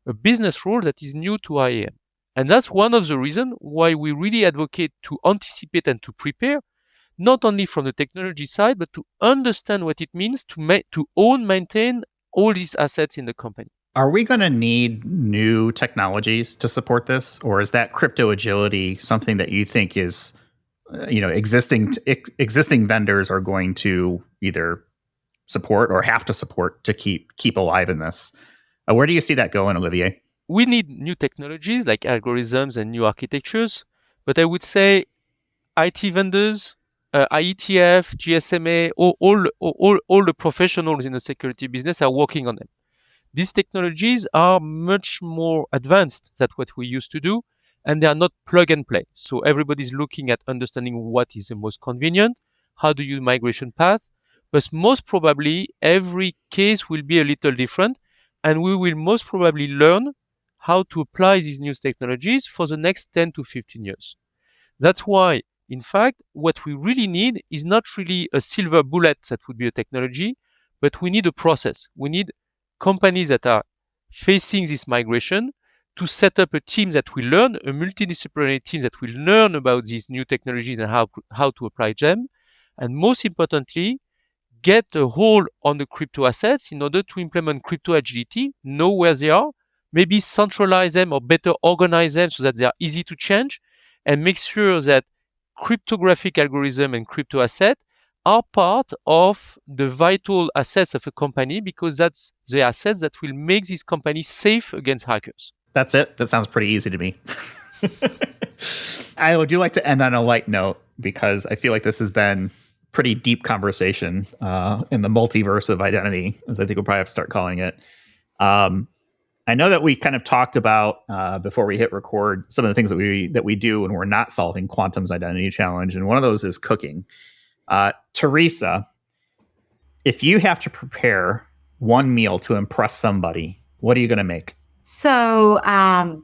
a business role that is new to IAM. And that's one of the reasons why we really advocate to anticipate and to prepare, not only from the technology side, but to understand what it means to own, maintain all these assets in the company. Are we going to need new technologies to support this? Or is that crypto agility something that you think is, existing vendors are going to either support or have to support to keep alive in this? Where do you see that going, Olivier? We need new technologies like algorithms and new architectures, but I would say IT vendors, IETF, GSMA, all the professionals in the security business are working on them. These technologies are much more advanced than what we used to do, and they are not plug and play. So everybody's looking at understanding what is the most convenient, how do you migration path, but most probably every case will be a little different, and we will most probably learn how to apply these new technologies for the next 10 to 15 years. That's why, in fact, what we really need is not really a silver bullet that would be a technology, but we need a process. We need companies that are facing this migration to set up a team that will learn, a multidisciplinary team that will learn about these new technologies and how to apply them. And most importantly, get a hold on the crypto assets in order to implement crypto agility, know where they are, maybe centralize them or better organize them so that they are easy to change, and make sure that cryptographic algorithm and crypto asset are part of the vital assets of a company because that's the assets that will make this company safe against hackers. That's it. That sounds pretty easy to me. I would like to end on a light note because I feel like this has been pretty deep conversation in the multiverse of identity, as I think we'll probably have to start calling it. I know that we kind of talked about before we hit record some of the things that we do when we're not solving Quantum's identity challenge, and one of those is cooking. Teresa, if you have to prepare one meal to impress somebody, what are you going to make? So,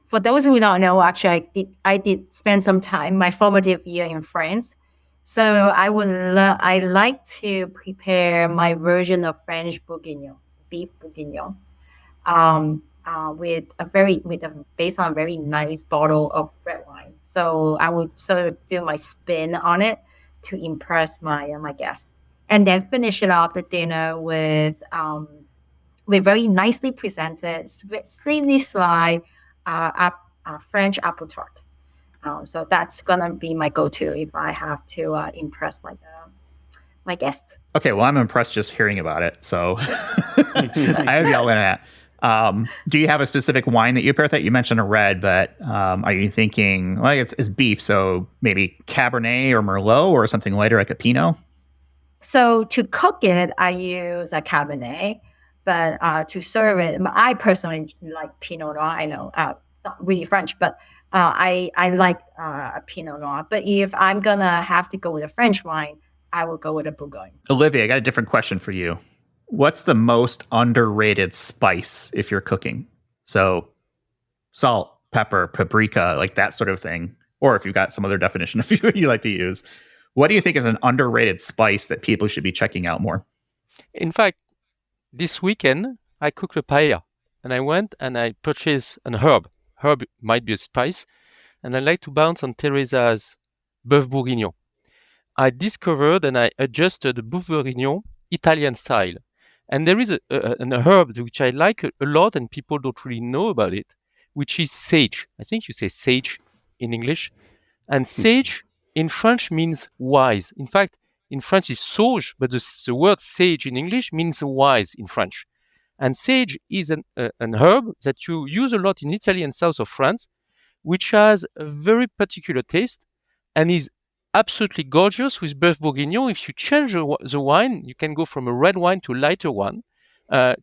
for those who don't know, actually, I did spend some time my formative year in France. So I like to prepare my version of French bourguignon, beef bourguignon, based on a very nice bottle of red wine. So I would sort of do my spin on it to impress my guests, and then finish it off the dinner with very nicely presented, slightly sly French apple tart. So that's gonna be my go-to if I have to impress my guest. Okay, well, I'm impressed just hearing about it. So I have y'all in that. Do you have a specific wine that you pair with that? You mentioned a red, but are you thinking, well, it's beef, so maybe Cabernet or Merlot or something lighter like a Pinot? So to cook it, I use a Cabernet, but to serve it, I personally like Pinot Noir. I know, not really French, but I like a Pinot Noir. But if I'm gonna have to go with a French wine, I will go with a Bourgogne. Olivier, I got a different question for you. what's the most underrated spice if you're cooking? So salt, pepper, paprika, like that sort of thing. Or if you've got some other definition of you like to use. What do you think is an underrated spice that people should be checking out more? In fact, this weekend I cooked a paella, and I went and I purchased an herb. Herb might be a spice, and I like to bounce on Teresa's Bœuf Bourguignon. I discovered and I adjusted the Bœuf Bourguignon Italian style. And there is an herb which I like a lot and people don't really know about it, which is sage. I think you say sage in English. And sage in French means wise. In fact, in French is sauge, but the word sage in English means wise in French. And sage is an herb that you use a lot in Italy and south of France, which has a very particular taste and is absolutely gorgeous with Bœuf Bourguignon. If you change the wine, you can go from a red wine to a lighter one.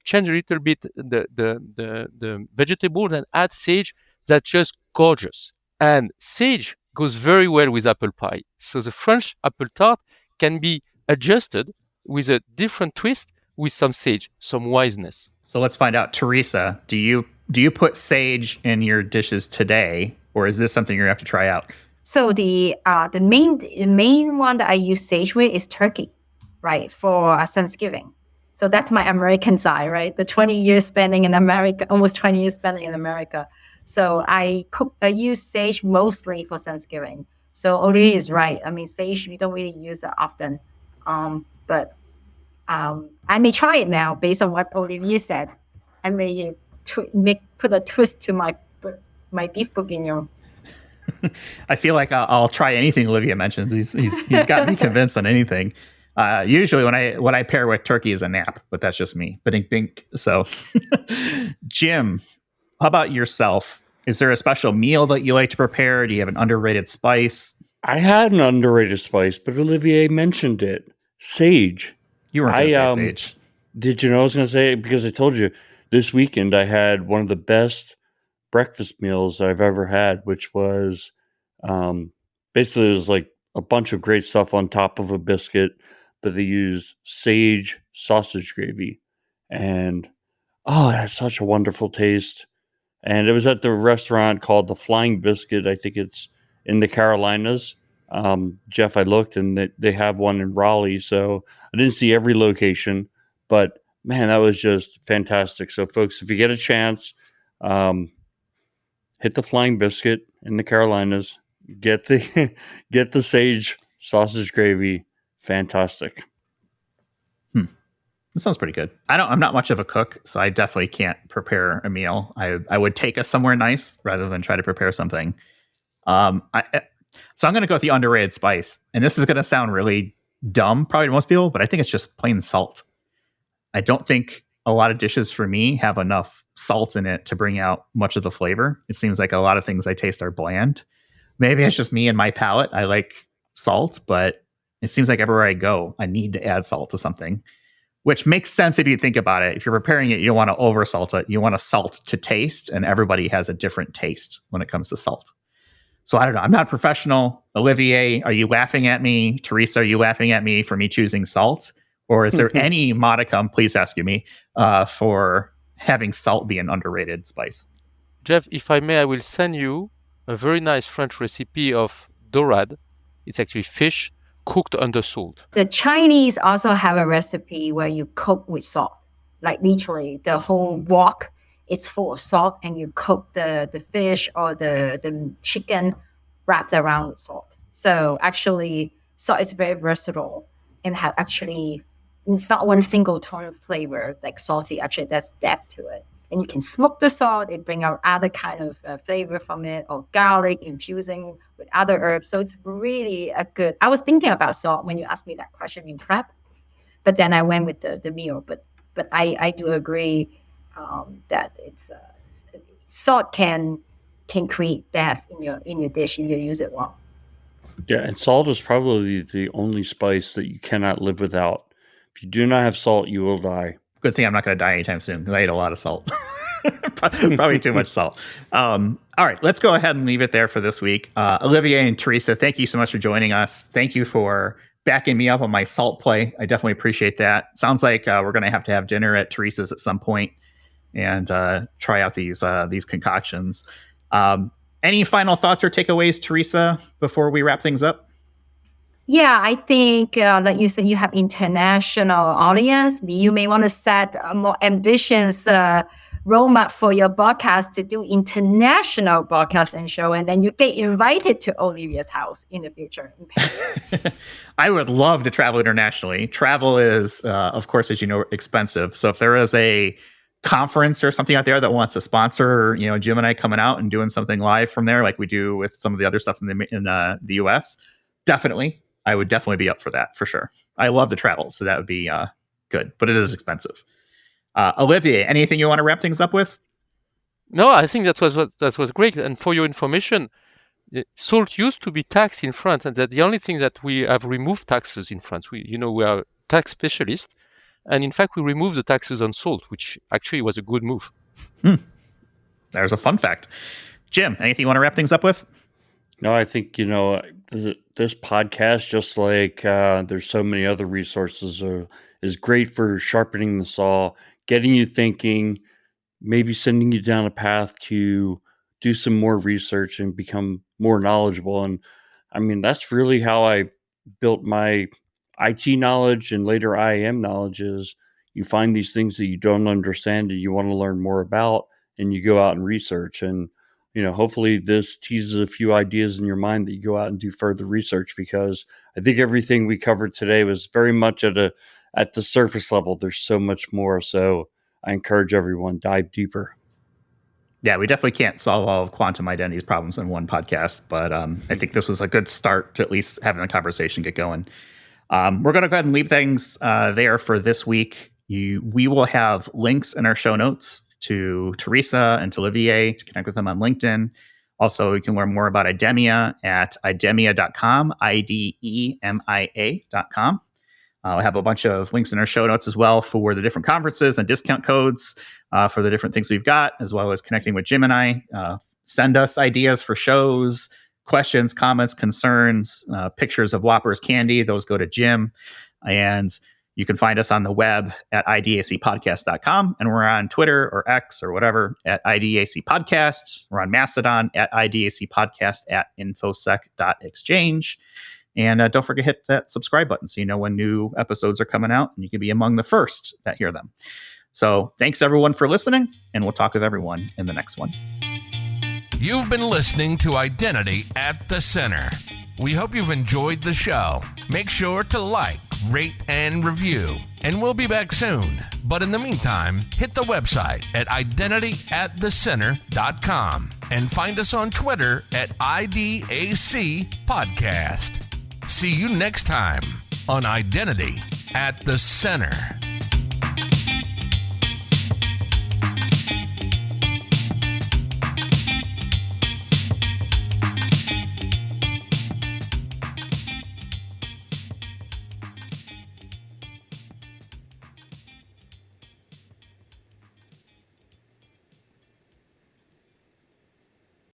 Change a little bit the vegetables and add sage. That's just gorgeous. And sage goes very well with apple pie. So the French apple tart can be adjusted with a different twist with some sage, some wiseness. So let's find out, Teresa, do you put sage in your dishes today, or is this something you're gonna have to try out? So the main one that I use sage with is turkey, right, for Thanksgiving. So that's my American side, right? The 20 years spending in America, almost 20 years spending in America. So I use sage mostly for Thanksgiving. So Olivier is right. I mean, sage we don't really use it often, but I may try it now based on what Olivier said. I may put a twist to my beef bourguignon. I feel like I'll try anything Olivier mentions. He's got me convinced on anything. Usually when I pair with turkey is a nap, but that's just me. Bink bink. So, Jim, how about yourself? Is there a special meal that you like to prepare? Do you have an underrated spice? I had an underrated spice, but Olivier mentioned it. Sage. You weren't going to say sage. Did you know I was going to say it? Because I told you this weekend I had one of the best breakfast meals I've ever had, which was basically it was like a bunch of great stuff on top of a biscuit, but they used sage sausage gravy. And oh, it had such a wonderful taste. And it was at the restaurant called the Flying Biscuit. I think it's in the Carolinas. Jeff, I looked and they have one in Raleigh. So I didn't see every location, but man, that was just fantastic. So folks, if you get a chance, hit the Flying Biscuit in the Carolinas, get the sage sausage gravy. Fantastic. That sounds pretty good. I'm not much of a cook, so I definitely can't prepare a meal. I would take us somewhere nice rather than try to prepare something. So I'm going to go with the underrated spice. And this is going to sound really dumb probably to most people, but I think it's just plain salt. I don't think a lot of dishes for me have enough salt in it to bring out much of the flavor. It seems like a lot of things I taste are bland. Maybe it's just me and my palate. I like salt, but it seems like everywhere I go, I need to add salt to something, which makes sense if you think about it. If you're preparing it, you don't want to over salt it. You want to salt to taste, and everybody has a different taste when it comes to salt. So I don't know. I'm not a professional. Olivier, are you laughing at me? Teresa, are you laughing at me for me choosing salt? Or is there any modicum, please ask me, for having salt be an underrated spice? Jeff, if I may, I will send you a very nice French recipe of dorade. It's actually fish cooked under salt. The Chinese also have a recipe where you cook with salt. Like literally the whole wok, it's full of salt, and you cook the fish or the chicken wrapped around with salt. So actually, salt is very versatile and have actually, it's not one single tone of flavor like salty. Actually, there's depth to it. And you can smoke the salt, it bring out other kind of flavor from it, or garlic infusing with other herbs. So it's really a good, I was thinking about salt when you asked me that question in prep, but then I went with the meal. But I do agree that it's salt can create depth in your dish if you use it well. Yeah, and salt is probably the only spice that you cannot live without. If you do not have salt, you will die. Good thing I'm not going to die anytime soon because I ate a lot of salt. Probably too much salt. All right, let's go ahead and leave it there for this week. Olivier and Teresa, thank you so much for joining us. Thank you for backing me up on my salt play. I definitely appreciate that. Sounds like we're going to have dinner at Teresa's at some point and try out these concoctions. Any final thoughts or takeaways, Teresa, before we wrap things up? Yeah, I think, like you said, you have international audience. You may want to set a more ambitious roadmap for your podcast to do international broadcast and show, and then you get invited to Olivier's house in the future. I would love to travel internationally. Travel is, of course, as you know, expensive. So if there is a conference or something out there that wants to sponsor, Jim and I coming out and doing something live from there, like we do with some of the other stuff in the US, I would definitely be up for that for sure. I love to travel, so that would be good, but it is expensive. Olivier, anything you want to wrap things up with? No, I think that was great. And for your information, salt used to be taxed in France, and that's the only thing that we have removed taxes in France. We are tax specialists, and in fact, we removed the taxes on salt, which actually was a good move. There's a fun fact. Jim, anything you want to wrap things up with? No, I think, this podcast, just like there's so many other resources, is great for sharpening the saw, getting you thinking, maybe sending you down a path to do some more research and become more knowledgeable. And I mean, that's really how I built my IT knowledge and later IAM knowledge. Is you find these things that you don't understand and you want to learn more about, and you go out and research. And hopefully this teases a few ideas in your mind that you go out and do further research, because I think everything we covered today was very much at the surface level. There's so much more. So I encourage everyone, dive deeper. Yeah, we definitely can't solve all of quantum identities problems in one podcast, but I think this was a good start to at least having the conversation get going. We're going to go ahead and leave things there for this week. We will have links in our show notes to Teresa and to Olivier to connect with them on LinkedIn. Also, you can learn more about Idemia at idemia.com, IDEMIA.com. We'll have a bunch of links in our show notes as well for the different conferences and discount codes for the different things we've got, as well as connecting with Jim and I. Send us ideas for shows, questions, comments, concerns, pictures of Whoppers candy. Those go to Jim. And you can find us on the web at idacpodcast.com, and we're on Twitter or X or whatever at IDAC Podcast. We're on Mastodon at IDAC Podcast at infosec.exchange. And don't forget to hit that subscribe button so you know when new episodes are coming out, and you can be among the first that hear them. So thanks everyone for listening, and we'll talk with everyone in the next one. You've been listening to Identity at the Center. We hope you've enjoyed the show. Make sure to like, rate, and review. And we'll be back soon. But in the meantime, hit the website at identityatthecenter.com and find us on Twitter at IDAC Podcast. See you next time on Identity at the Center.